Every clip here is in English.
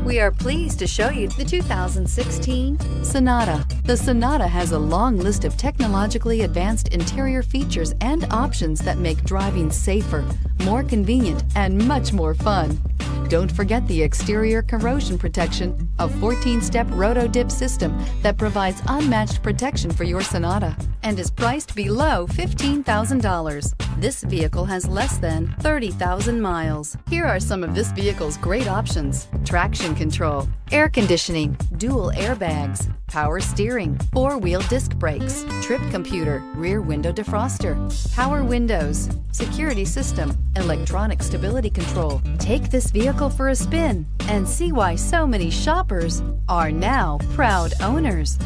We are pleased to show you the 2016 Sonata. The Sonata has a long list of technologically advanced interior features and options that make driving safer, more convenient, and much more fun. Don't forget the exterior corrosion protection, a 14-step roto-dip system that provides unmatched protection for your Sonata and is priced below $15,000. This vehicle has less than 30,000 miles. Here are some of this vehicle's great options: traction control, air conditioning, dual airbags, power steering, four-wheel disc brakes, trip computer, rear window defroster, power windows, security system, electronic stability control. Take this vehicle for a spin and see why so many shoppers are now proud owners.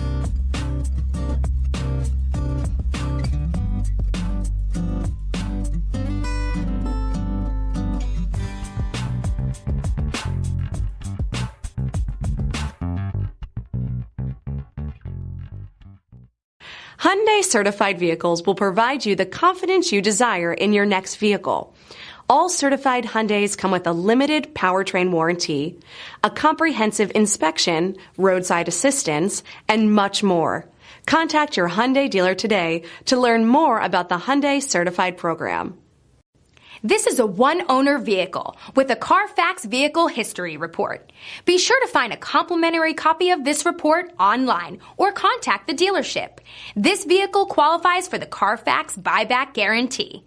Hyundai certified vehicles will provide you the confidence you desire in your next vehicle. All certified Hyundais come with a limited powertrain warranty, a comprehensive inspection, roadside assistance, and much more. Contact your Hyundai dealer today to learn more about the Hyundai Certified Program. This is a one-owner vehicle with a CARFAX Vehicle History Report. Be sure to find a complimentary copy of this report online or contact the dealership. This vehicle qualifies for the CARFAX Buyback Guarantee.